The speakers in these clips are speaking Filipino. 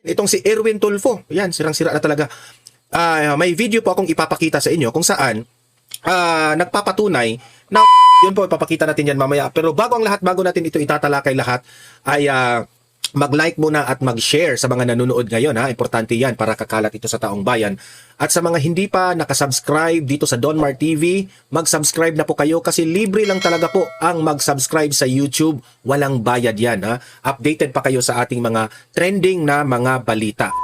Itong si Erwin Tulfo, yan, sirang-sira na talaga. May video po akong ipapakita sa inyo kung saan nagpapatunay na yun po, ipapakita natin yan mamaya. Pero bago natin ito itatalakay lahat, ay mag-like muna at mag-share sa mga nanonood ngayon. Importante yan para kakalat ito sa taong bayan. At sa mga hindi pa nakasubscribe dito sa Donmar TV, mag-subscribe na po kayo kasi libre lang talaga po ang mag-subscribe sa YouTube. Walang bayad yan. Updated pa kayo sa ating mga trending na mga balita.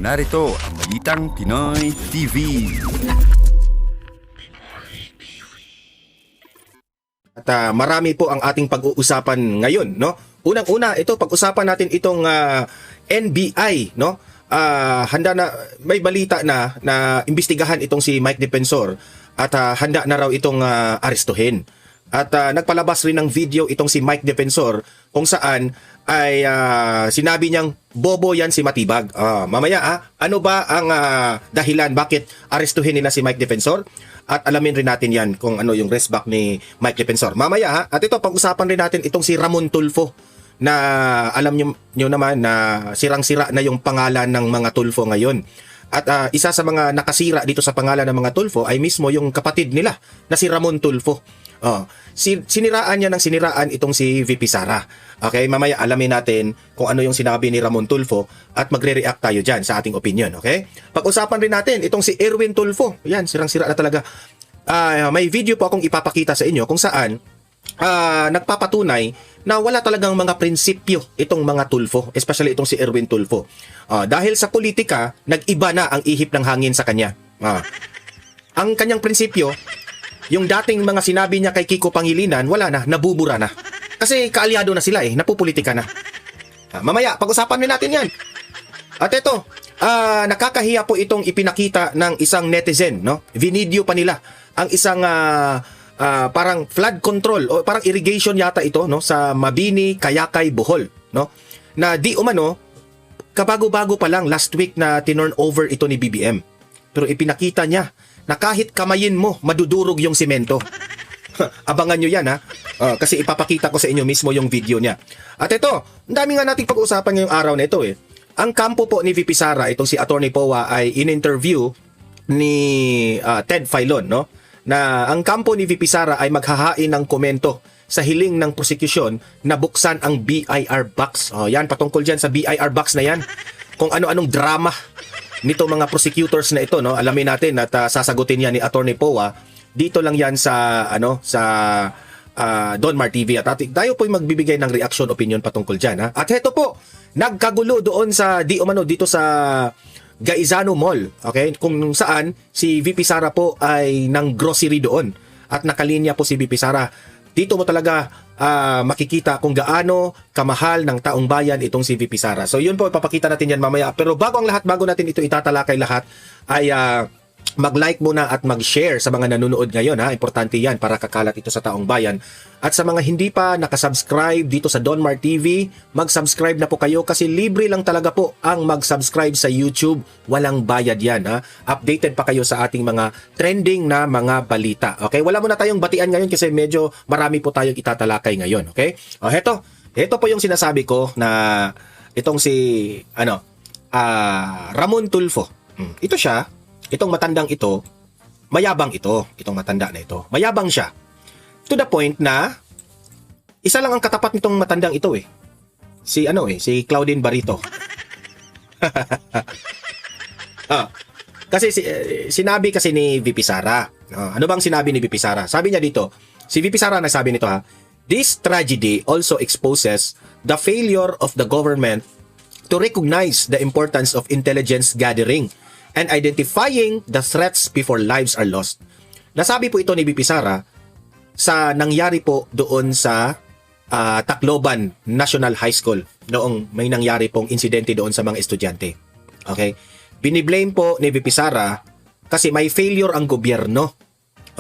Narito ang Balitang Pinoy TV. At marami po ang ating pag-uusapan ngayon, no? Unang-una, ito pag-usapan natin itong NBI, no? Handa na may balita na imbestigahan itong si Mike Defensor at handa na raw itong arestuhin. At nagpalabas rin ng video itong si Mike Defensor kung saan ay sinabi niyang bobo yan si Matibag. Mamaya ano ba ang dahilan bakit arestuhin nila si Mike Defensor? At alamin rin natin yan kung ano yung rest back ni Mike Defensor. Mamaya At ito, pag-usapan rin natin itong si Ramon Tulfo na alam nyo naman na sirang-sira na yung pangalan ng mga Tulfo ngayon. At isa sa mga nakasira dito sa pangalan ng mga Tulfo ay mismo yung kapatid nila na si Ramon Tulfo. Siniraan niya ng siniraan itong si VP Sara. Okay, mamaya alamin natin kung ano yung sinabi ni Ramon Tulfo at magre-react tayo dyan sa ating opinion. Okay? Pag-usapan rin natin itong si Erwin Tulfo. Yan, sirang-sira na talaga. May video po akong ipapakita sa inyo kung saan nagpapatunay na wala talagang mga prinsipyo itong mga Tulfo, especially itong si Erwin Tulfo. Dahil sa politika, nag-iba na ang ihip ng hangin sa kanya. Ang kanyang prinsipyo, yung dating mga sinabi niya kay Kiko Pangilinan, wala na, nabubura na. Kasi kaalyado na sila napupolitika na. Mamaya, pag-usapan din natin yan. At ito, nakakahiya po itong ipinakita ng isang netizen, no? Vinidyo pa nila ang isang parang flood control o parang irrigation yata ito, no, sa Mabini, Kayakay, Bohol, no? Na di umano, kabago-bago pa lang last week na tinurn over ito ni BBM. Pero ipinakita niya na kahit kamayin mo, madudurog yung simento. Abangan nyo yan kasi ipapakita ko sa inyo mismo yung video niya. At ito, ang dami nga nating pag-uusapan ngayong araw na ito Ang kampo po ni VP Sara, itong si Attorney Powa ay in-interview ni Ted Filon, no? Na ang kampo ni VP Sara ay maghahain ng komento sa hiling ng prosekusyon na buksan ang BIR box. Yan, patungkol dyan sa BIR box na yan. Kung ano-anong drama nito mga prosecutors na ito, no? Alamin natin at sasagutin yan ni Attorney Powa. Dito lang yan sa Donmar TV at tayo po'y magbibigay ng reaction opinion patungkol dyan. At heto po, nagkagulo doon sa dito sa Gaizano Mall, okay? Kung saan si VP Sara po ay ng grocery doon at nakalinya po si VP Sara. Dito mo talaga makikita kung gaano kamahal ng taong bayan itong si VP Sara. So yun po, ipapakita natin yan mamaya. Pero bago natin ito itatalakay lahat, ay mag-like muna at mag-share sa mga nanonood ngayon. Importante yan para kakalat ito sa taong bayan. At sa mga hindi pa nakasubscribe dito sa Donmar TV, mag-subscribe na po kayo kasi libre lang talaga po ang mag-subscribe sa YouTube. Walang bayad yan. Updated pa kayo sa ating mga trending na mga balita. Okay? Wala muna tayong batian ngayon kasi medyo marami po tayong itatalakay ngayon. Okay? Heto po yung sinasabi ko na itong si Ramon Tulfo. Ito siya. Itong matandang ito, mayabang itong matanda na ito. Mayabang siya. To the point na isa lang ang katapat nitong matandang ito Si Claudine Barito. Kasi sinabi kasi ni VP Sara. Ano bang sinabi ni VP Sara? Sabi niya dito, si VP Sara nagsabi nito this tragedy also exposes the failure of the government to recognize the importance of intelligence gathering and identifying the threats before lives are lost. Nasabi po ito ni VP Sara sa nangyari po doon sa Tacloban National High School noong may nangyari pong insidente doon sa mga estudyante. Okay? Biniblame po ni VP Sara kasi may failure ang gobyerno.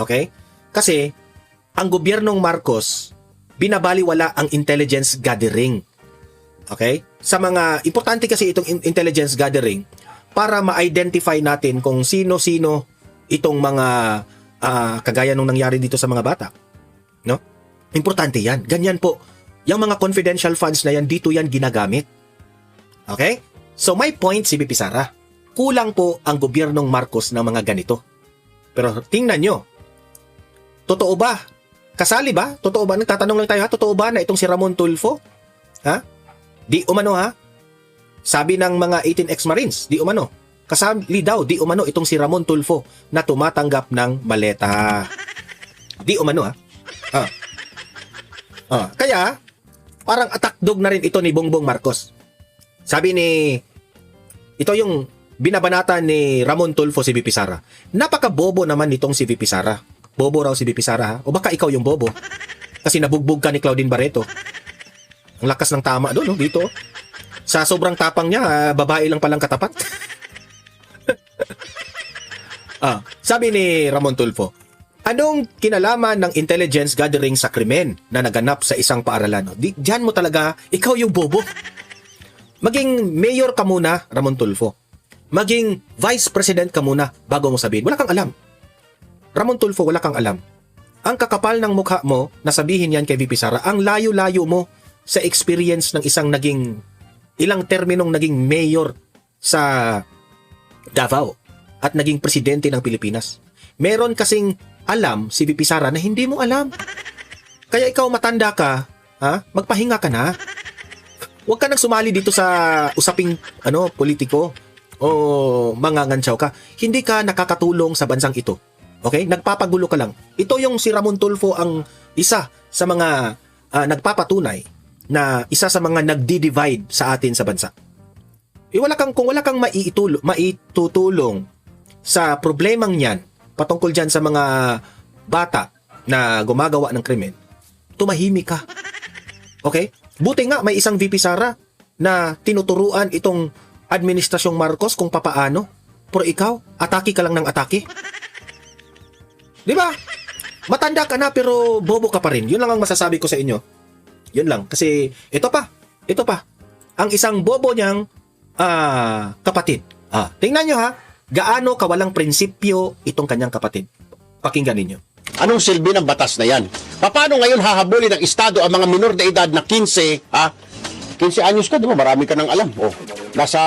Okay? Kasi ang gobyernong Marcos binabaliwala ang intelligence gathering. Okay? Sa mga importante kasi itong intelligence gathering para ma-identify natin kung sino-sino itong mga kagaya nung nangyari dito sa mga bata. No? Importante yan. Ganyan po Yung mga confidential funds na yan, dito yan ginagamit. Okay? So my point, si VP Sara, kulang po ang gobyernong Marcos ng mga ganito. Pero tingnan nyo, totoo ba? Kasali ba? Totoo ba? Nagtatanong lang tayo ha, totoo ba na itong si Ramon Tulfo? Ha? Di umano ha? Sabi ng mga 18 ex-Marines, di umano. Kasali daw, di umano itong si Ramon Tulfo na tumatanggap ng maleta. Di umano ha? Kaya, parang atakdog na rin ito ni Bongbong Marcos. Sabi ni, ito yung binabanata ni Ramon Tulfo si VP Sara. Napaka-bobo naman nitong si VP Sara. Bobo raw si VP Sara ha? O baka ikaw yung bobo? Kasi nabugbog ka ni Claudine Barreto. Ang lakas ng tama doon, no? Dito. Sa sobrang tapang niya, babae lang palang katapat. Sabi ni Ramon Tulfo, anong kinalaman ng intelligence gathering sa krimen na naganap sa isang paaralan? Diyan mo talaga, ikaw yung bobo. Maging mayor ka muna, Ramon Tulfo. Maging vice president ka muna bago mo sabihin. Wala kang alam. Ramon Tulfo, wala kang alam. Ang kakapal ng mukha mo na sabihin yan kay VP Sara, ang layo-layo mo sa experience ng isang ilang terminong naging mayor sa Davao at naging presidente ng Pilipinas. Meron kasing alam si VP Sara na hindi mo alam. Kaya ikaw matanda ka, magpahinga ka na. Huwag ka nang sumali dito sa usaping politiko o mangangantsaw ka. Hindi ka nakakatulong sa bansang ito. Okay? Nagpapagulo ka lang. Ito yung si Ramon Tulfo ang isa sa mga nagpapatunay na isa sa mga nagdi-divide sa atin sa bansa. Kung wala kang maitutulong sa problemang yan, patungkol dyan sa mga bata na gumagawa ng krimen, tumahimik ka. Okay? Buti nga may isang VP Sara na tinuturuan itong administrasyong Marcos kung papaano. Pero ikaw, atake ka lang ng atake. Di ba? Matanda ka na pero bobo ka pa rin. Yun lang ang masasabi ko sa inyo. Yun lang. Kasi ito pa. Ang isang bobo niyang kapatid. Tingnan nyo ha. Gaano kawalang prinsipyo itong kanyang kapatid. Pakinggan ninyo. Anong silbi ng batas na yan? Paano ngayon hahabulin ng Estado ang mga minor de edad na 15, 15 anyos ka, di ba? Marami ka nang alam. Nasa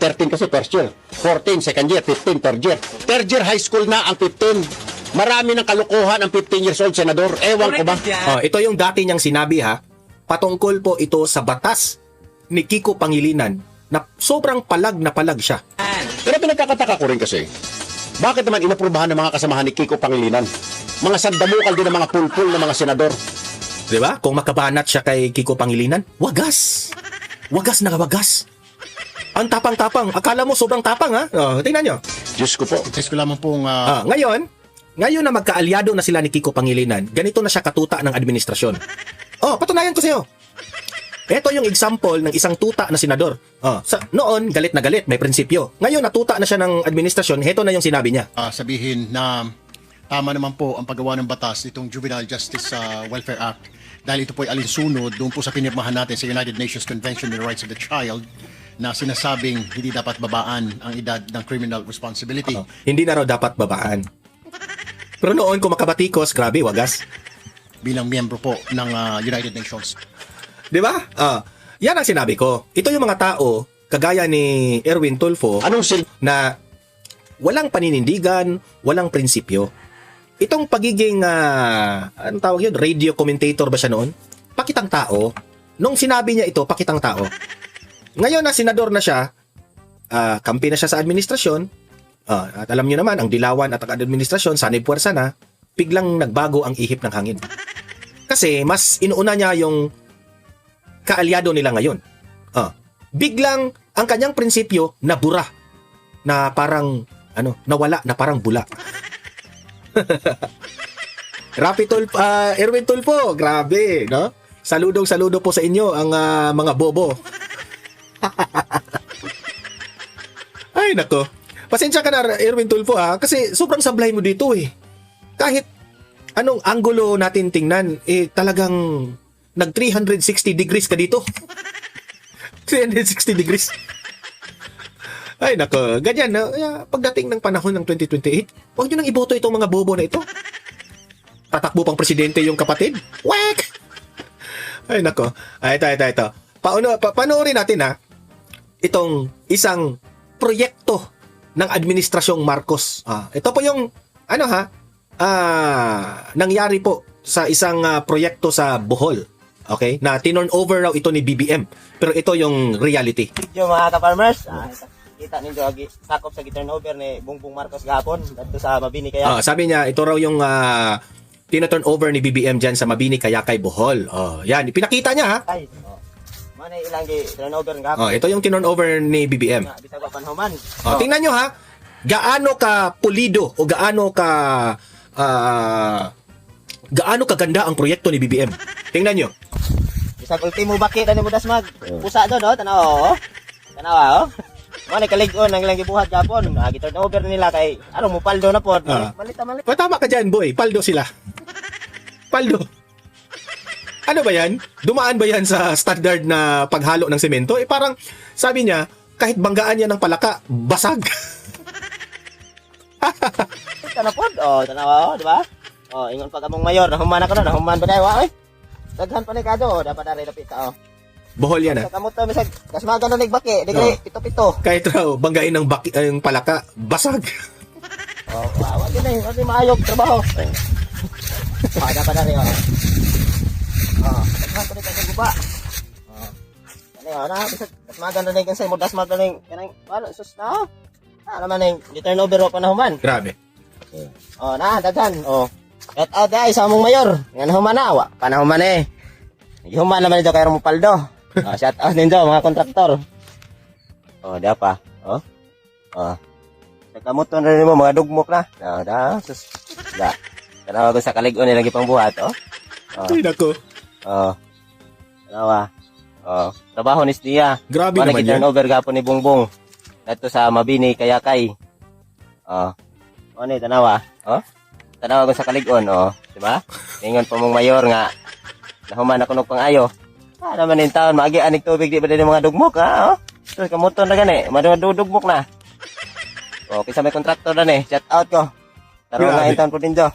13 kasi first year, 14 second year, 15 third year. Third year high school na ang 15. Marami ng kalokohan ang 15 years old senador. Ewan ko ba? Ito yung dati niyang sinabi ha. Patungkol po ito sa batas ni Kiko Pangilinan na sobrang palag na palag siya. Pero pinagkakataka ko rin kasi, bakit naman inaprubahan ng mga kasamahan ni Kiko Pangilinan? Mga sandamukal din ng mga pulpul ng mga senador. Di ba? Kung makabanat siya kay Kiko Pangilinan, wagas. Wagas na wagas. Ang tapang-tapang. Akala mo sobrang tapang ha? Tingnan nyo. Diyos ko po. Gusto ko lamang pong Ngayon na magkaalyado na sila ni Kiko Pangilinan, ganito na siya katuta ng administrasyon. Patunayan ko sa iyo. Ito yung example ng isang tuta na senador. Noon, galit na galit, may prinsipyo. Ngayon, natuta na siya ng administrasyon, heto na yung sinabi niya. sabihin na tama naman po ang paggawa ng batas itong Juvenile Justice Welfare Act dahil ito po ay alinsunod doon po sa pinirmahan natin sa United Nations Convention on the Rights of the Child na sinasabing hindi dapat babaan ang edad ng criminal responsibility. Hindi na raw dapat babaan. Pero noon, kung makabatikos, grabe, wagas. Bilang miyembro po ng United Nations. Di ba? Yan ang sinabi ko. Ito yung mga tao, kagaya ni Erwin Tulfo, Anong silbi? na walang paninindigan, walang prinsipyo. Itong pagiging, anong tawag yun? Radio commentator ba siya noon? Pakitang tao. Nung sinabi niya ito, pakitang tao. Ngayon na senador na siya, kampi na siya sa administrasyon, at alam niyo naman, ang dilawan at ang administrasyon, sanay puwersa na, biglang nagbago ang ihip ng hangin. Kasi mas inuuna niya yung kaalyado nila ngayon. Biglang ang kanyang prinsipyo nabura. Na parang nawala, na parang bula. Erwin Tulfo, grabe, no? Saludo po sa inyo ang mga bobo. Ay nako. Pasensya ka na, Erwin Tulfo kasi sobrang sablay mo dito eh. Kahit anong anggulo natin tingnan, talagang nag 360 degrees ka dito. 360 degrees. Ay nako, ganyan na. Pagdating ng panahon ng 2028, huwag nyo nang iboto itong mga bobo na ito. Tatakbo pang presidente yung kapatid. Wek! Ay, nako. Ay, ito. Panoorin natin ha, itong isang proyekto ng Administrasyong Marcos. Ito po yung, nangyari po sa isang proyekto sa Bohol. Okay? Na tinurn over raw ito ni BBM. Pero ito yung reality. Yung mga ka-farmers, kita ninyo sakop sa turnover ni Bongbong Marcos gahapon dito sa Mabini kaya. Sabi niya, ito raw yung tina-turn over ni BBM dyan sa Mabini Kayakay Bohol. Yan, pinakita niya ha. Ay, man ilang gi turnover gahapon. Ito yung turn over ni BBM. Bisag pa panhuman. Tingnan nyo ha, gaano ka pulido o gaano kaganda ang proyekto ni BBM. Tingnan nyo. Bisag ultimo bakit ani mo dasmag. Pusa do no, tanaw. Tanaw. Mane kalig-on ang ilang gibuhat gahapon. Gi-turnover nila kay mo paldo na pod. Malita. Tama ka dyan, boy. Paldo sila. Paldo. Ano ba yan? Dumaan ba yan sa standard na paghalo ng semento? Parang, sabi niya, kahit banggaan niya ng palaka, basag. Tanaw pod. Tanaw, di ba? Ingon pa kamong mayor, nahuman ako na, nahuman ba dayo ay? Daghan pa ni kado, dapat na rin dapit ka. Bohol yan ha. Sa kamot to bisag, kasmagan na nagbaki, digre pito-pito. Kahit raw, banggain ng yung palaka, basag. Wala din eh, wala maayog trabaho. Pada pa na rin daghan pa ni kado guba. Na, bisag, kasmagan na rin mo dasmag na rin, kanang, wala, sus na. Naman yung turnover o panahuman. Grabe. Daghan. Shout out guys sa among mayor. Nga nahuman na, panahuman eh. Human naman ito kay Romupaldo. Shout out ninyo mga kontraktor. Diya pa. Nakamuton na rin mo mga dugmok na. Sus. Tanawa ko sa kalig-on nilang ipang buhat. Ay, nako. Tanawa. Trabaho ni Stia. Grabe naman yan. Turnover gapon ni Bongbong. Dito sa Mabini Kayakay. Ni tanawa. Tanawa ko sa kalig-on. Diba? Ingon pa mong mayor nga. Nahuman ako ng pangayo. Naman yung taon, maagi anig tubig di ba din yung mga dugmok, ha? Terus kamuton na gani, madudugmok na. Kisa may kontraktor na ni, shout out ko. Taro nga yung taon po din do.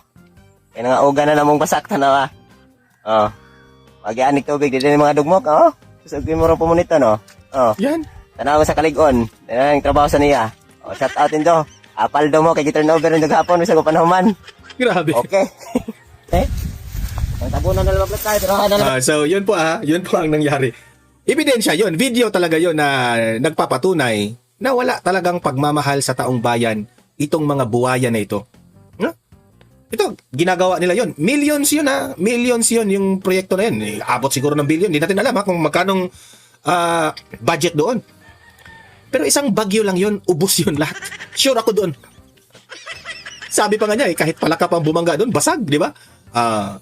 Kaya nga uga na namong basak na maagi anig tubig di din yung mga dugmok, ha? Terus mo rin pumunito, no? Yan. Tanaw sa kalig-on, yan ang trabaho sa niya. Shout out din do. Paldo mo, kay turnover ng daghapon, bisa ko panahuman. Grabe. Okay. Ang tabunan na lumablat tayo, pero so, yun po ang nangyari. Ebidensya yun, video talaga yun na nagpapatunay na wala talagang pagmamahal sa taong bayan itong mga buwaya na ito. Ito, ginagawa nila yun. Millions yun ha. Millions yun yung proyekto na yun. Abot siguro ng billion. Hindi natin alam kung magkanong budget doon. Pero isang bagyo lang yun, ubos yun lahat. Sure ako doon. Sabi pa nga niya kahit palaka pang bumangga doon, basag, di ba?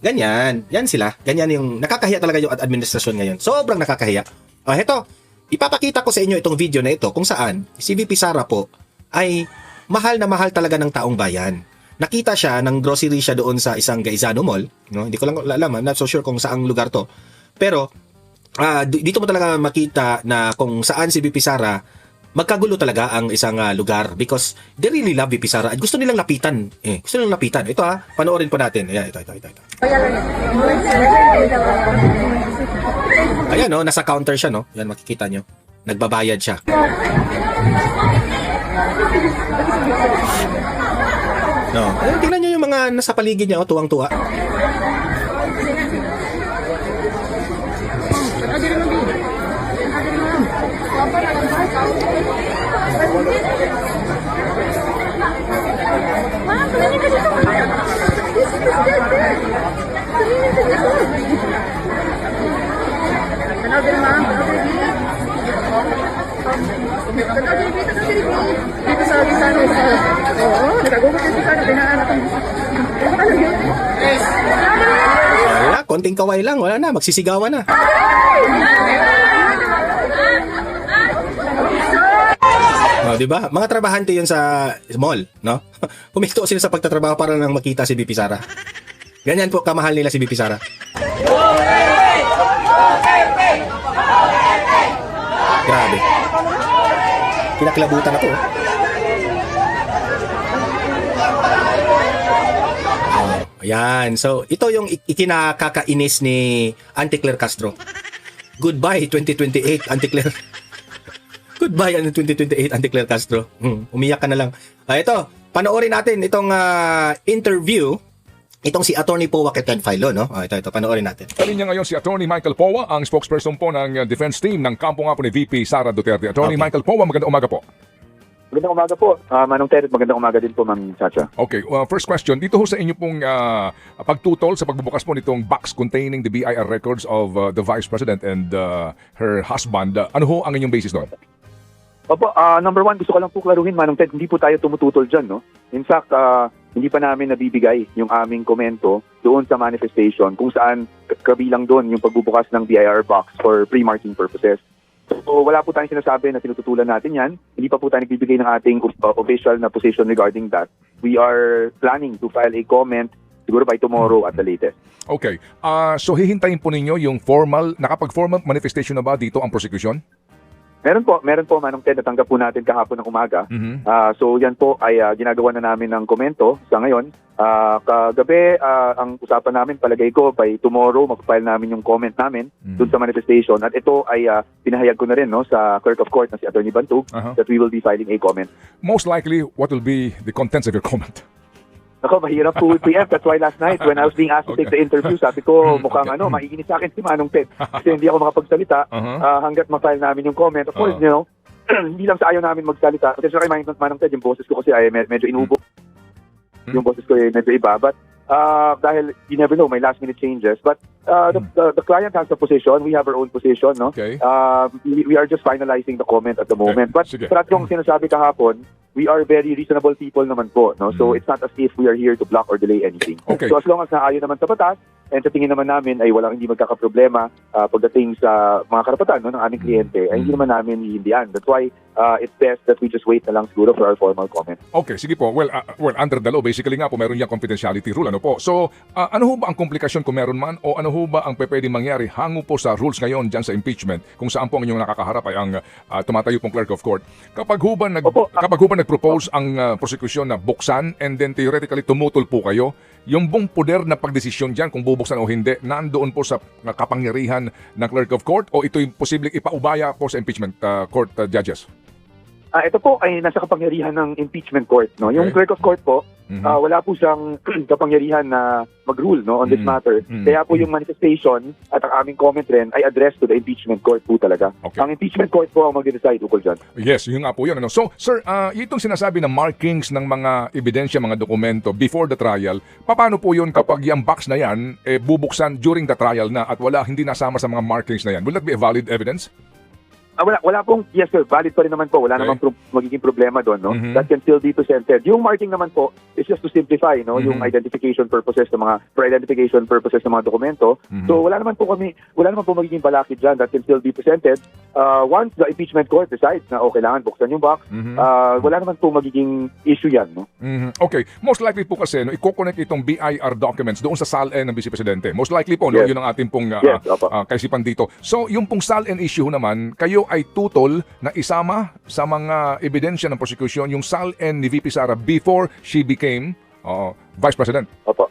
Ganyan. Yan sila. Ganyan yung nakakahiya talaga yung administrasyon ngayon. Sobrang nakakahiya. Heto, ipapakita ko sa inyo itong video na ito kung saan si VP Sara po ay mahal na mahal talaga ng taong bayan. Nakita siya ng grocery siya doon sa isang Gaisano Mall. No? Hindi ko lang alam. I'm not so sure kung saang lugar to. Pero, dito mo talaga makita na kung saan si VP Sara magkagulo talaga ang isang lugar because they really love VP Sara at gusto nilang lapitan. Gusto nilang lapitan. Ito panoorin po natin. Ayan, ito. Ayan, no, nasa counter siya, no? Yan, makikita nyo. Nagbabayad siya. No. Ayan, tingnan nyo yung mga nasa paligid niya, tuwang-tuwa. Wala, konting kaway lang, wala na, magsisigawan na. Di ba? Mga trabahante 'yun sa mall, no? Huminto sila sa pagtatrabaho para lang makita si VP Sara. Ganyan po kamahal nila si VP Sara. Grabe. Kinaklabutan ako. Ayan. So, ito yung ikinakakainis ni Auntie Claire Castro. Goodbye 2028, Auntie Claire. Goodbye 2028, Auntie Claire Castro. Umiyak ka na lang. Ito, panoorin natin itong interview. Itong si Attorney Powa kay Ted Filon, no? Ito, panoorin natin. Kalinya ngayon si Attorney Michael Powa, ang spokesperson po ng defense team ng kampo nga po ni VP Sara Duterte. Attorney Michael Powa, magandang umaga po. Magandang umaga po, Manong Ted. Magandang umaga din po, Ma'am Chacha. Okay, first question. Dito ho sa inyo pong pagtutol sa pagbubukas po nitong box containing the BIR records of the Vice President and her husband, ano ho ang inyong basis doon? Opo, number one, gusto ko lang po klaruhin, Manong Ted, hindi po tayo tumututol dyan, no? In fact, hindi pa namin nabibigay yung aming komento doon sa manifestation kung saan kabilang doon yung pagbubukas ng BIR box for pre-marking purposes. So, wala po tayong sinasabi na tinututulan natin yan. Hindi pa po tayo nagbibigay ng ating official na position regarding that. We are planning to file a comment siguro by tomorrow at the latest. Okay, so hihintayin po ninyo yung nakapag-formal manifestation na ba dito ang prosecution? Meron po, Manong Ted, natanggap po natin kahapon ng umaga. So yan po ay ginagawa na namin ng komento sa ngayon. Kagabi, ang usapan namin, palagay ko, by tomorrow, mag-file namin yung comment namin dun sa manifestation. At ito ay pinahayag ko na rin, no, sa clerk of court na si Attorney Bantug that we will be filing a comment. Most likely, what will be the contents of your comment? Ako, mahirap po i-preempt. That's why last night, when I was being asked to take the interview, sabi ko, mukhang maiinis sa akin si Manong Ted. Kasi hindi ako makapagsalita hanggat ma-file namin yung comment. Of course, you know, hindi lang sa ayaw namin magsalita. Kasi kay Manong Ted, yung boses ko kasi ay medyo inubo. Yung boses ko ay medyo iba. But dahil you never know, may last minute changes. But the client has a position. We have our own position, no? Okay. We are just finalizing the comment at the moment. But Sige. sa yung sinasabi kahapon, we are very reasonable people naman po, no? So it's not as if we are here to block or delay anything. Okay. So as long as naayon naman sa batas, and sa tingin naman namin ay hindi magkakaproblema pagdating sa mga karapatan, no, ng aming kliyente, ay hindi naman namin hihindihan. That's why it's best that we just wait na lang siguro for our formal comment. Okay, sige po. Well, under the law, basically nga po, meron yung confidentiality rule. Ano po? So, ano ho ba ang komplikasyon kung meron man o ano ho ba ang pwedeng mangyari hango po sa rules ngayon dyan sa impeachment kung saan po ang inyong nakakaharap ay ang tumatayo pong clerk of court? Kapag ho ba nag-propose ang prosecution na buksan and then theoretically tumutol po kayo, yung buong poder na pagdesisyon dyan kung bubuksan o hindi, nandoon po sa kapangyarihan ng clerk of court o ito'y posibleng ipaubaya po sa impeachment court judges? Ito po ay nasa kapangyarihan ng impeachment court, no? Yung clerk of court po, wala po siyang kapangyarihan na mag-rule, no, on this matter. Kaya po yung manifestation at ang aming comment rin ay addressed to the impeachment court po talaga. Okay. Ang impeachment court po ang mag-decide ukol dyan. Yes, yun nga po yun. Ano? So, sir, itong sinasabi na markings ng mga ebidensya, mga dokumento before the trial, paano po yun kapag yung box na yan bubuksan during the trial na at hindi nasama sa mga markings na yan? Will that be a valid evidence? Wala pong, yes sir, valid pa rin naman po. Wala namang magiging problema doon, no? That can still be presented. Yung marking naman po is just to simplify, no, yung identification purposes ng mga dokumento. So wala naman po magiging balakid dyan that can still be presented. Once the impeachment court decides na kailangan buksan yung box, wala naman po magiging issue yan, no? Okay. Most likely po kasi, no, i-connect itong BIR documents doon sa SALN ng Vice Presidente. Most likely po, no, Yes. yun ang ating pong Opo. kaisipan dito. So, yung pong SALN issue naman, kayo ay tutol na isama sa mga ebidensya ng prosecution yung SALN ni VP Sara before she became Vice President. Opo.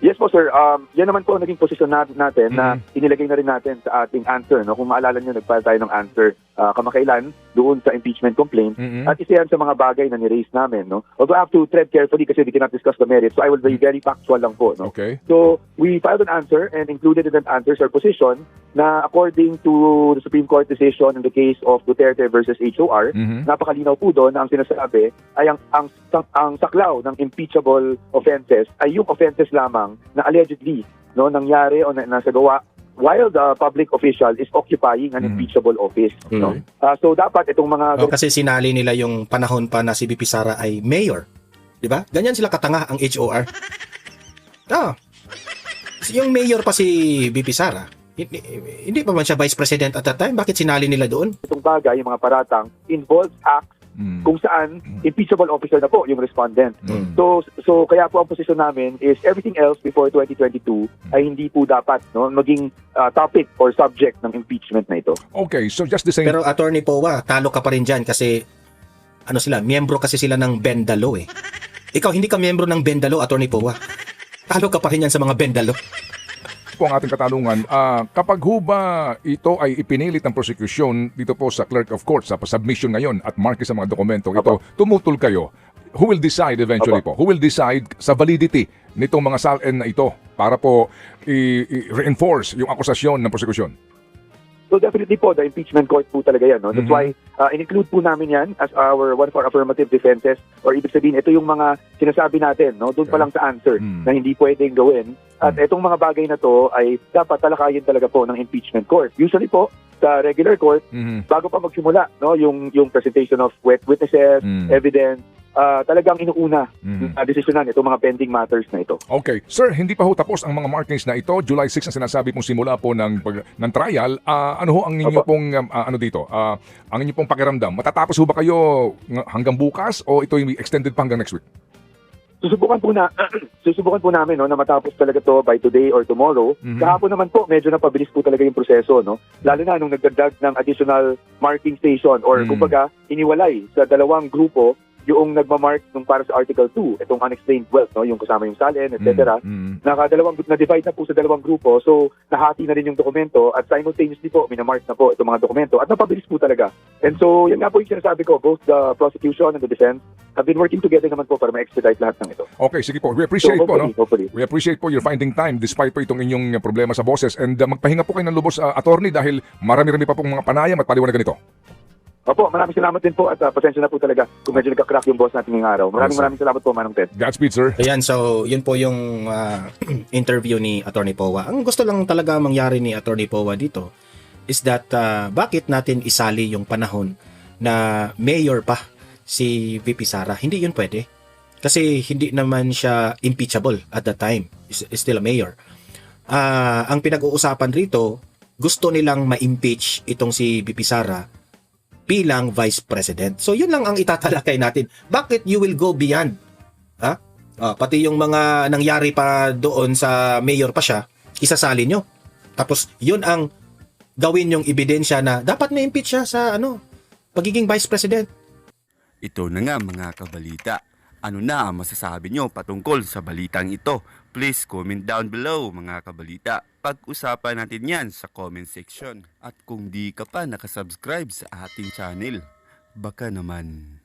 Yes po sir, yan naman po ang naging posisyon natin na inilagay na rin natin sa ating answer, no? Kung maalala nyo, nag-file tayo ng answer kamakailan doon sa impeachment complaint at isa yan sa mga bagay na ni-raise namin, no? Although I have to tread carefully kasi we cannot discuss the merits, so I will be very factual lang po, no? Okay. So we filed an answer and included in that answer our position na according to the Supreme Court decision in the case of Duterte versus HOR, napakalinaw po doon na ang sinasabi ay ang saklaw ng impeachable offenses ay yung offenses lamang na allegedly, no, nangyari o nasagawa while the public official is occupying an impeachable office, no? So dapat itong mga Kasi sinali nila yung panahon pa na si VP Sara ay mayor. Di ba? Ganyan sila katanga ang HOR. Yung mayor pa si VP Sara. Hindi pa man siya vice president at that time. Bakit sinali nila doon? itong bagay, yung mga paratang, involves acts kung saan impeachable officer na po yung respondent. So kaya po ang posisyon namin is everything else before 2022 ay hindi po dapat, no, maging topic or subject ng impeachment na ito. Okay, so just the same. Pero Attorney Powa, talo ka pa rin dyan kasi miyembro kasi sila ng Bendalo eh. Ikaw, hindi ka miyembro ng Bendalo, Attorney Powa. talo ka pa rin yan sa mga bendalo. Po ang ating katanungan, kapag ho ba ito ay ipinilit ng prosecution dito po sa clerk of court sa submission ngayon at marke sa mga dokumento, ito tumutol kayo, who will decide eventually po? Who will decide sa validity nitong mga SALN na ito para po i-reinforce yung akusasyon ng prosecution? So definitely po, the impeachment court po talaga yan. No? That's why in-include po namin yan as one of our affirmative defenses, or ibig sabihin, ito yung mga sinasabi natin, no? Doon pa lang sa answer na hindi pwedeng gawin. At itong mga bagay na to ay dapat talakayin talaga po ng impeachment court. Usually po, sa regular court, bago pa magsimula, no? yung presentation of witnesses, evidence, talagang inuuna desisyonan itong mga pending matters na ito. Okay. Sir, hindi pa ho tapos ang mga markings na ito. July 6 ang sinasabi pong simula po ng trial. Ano ho ang inyo pong ang inyo pong pakiramdam? Matatapos ho ba kayo hanggang bukas o ito yung extended pa hanggang next week? Susubukan po namin no, na matapos talaga to by today or tomorrow. Kahapon naman po, medyo napabilis po talaga yung proseso. No? Lalo na nung nagdagdag ng additional marking station or kumbaga, iniwalay sa dalawang grupo yung nagmamark nung para sa Article 2, itong unexplained wealth, no? Yung kasama yung SALN, etc. Na-divide na po sa dalawang grupo, so nahati na rin yung dokumento at simultaneously po, minamark na po itong mga dokumento at napabilis po talaga. And so, yan nga po yung sinasabi ko, both the prosecution and the defense have been working together naman po para ma-expedite lahat ng ito. Okay, sige po. We appreciate So, po, no? hopefully. We appreciate po your finding time despite po itong inyong problema sa boses and magpahinga po kayo ng lubos, attorney, dahil marami-rami pa pong mga panayam at paliwanagan ito. Opo, maraming salamat din po at pasensya na po talaga kung medyo nagka-crack yung boss natin ngayong araw. Maraming salamat po, Manong Ted. Godspeed, sir. Ayan, so yun po yung interview ni Attorney Powa. Ang gusto lang talaga mangyari ni Attorney Powa dito is that bakit natin isali yung panahon na mayor pa si VP Sara? Hindi yun pwede. Kasi hindi naman siya impeachable at that time. Is still a mayor. Ang pinag-uusapan rito, gusto nilang ma-impeach itong si VP Sara bilang Vice President. So yun lang ang itatalakay natin. Bakit you will go beyond? Pati yung mga nangyari pa doon sa mayor pa siya, isasali nyo. Tapos yun ang gawin yung ebidensya na dapat ma-impeach siya sa pagiging Vice President. Ito na nga mga kabalita. Ano na ang masasabi nyo patungkol sa balitang ito? Please comment down below mga kabalita. Pag-usapan natin yan sa comment section. At kung di ka pa nakasubscribe sa ating channel, baka naman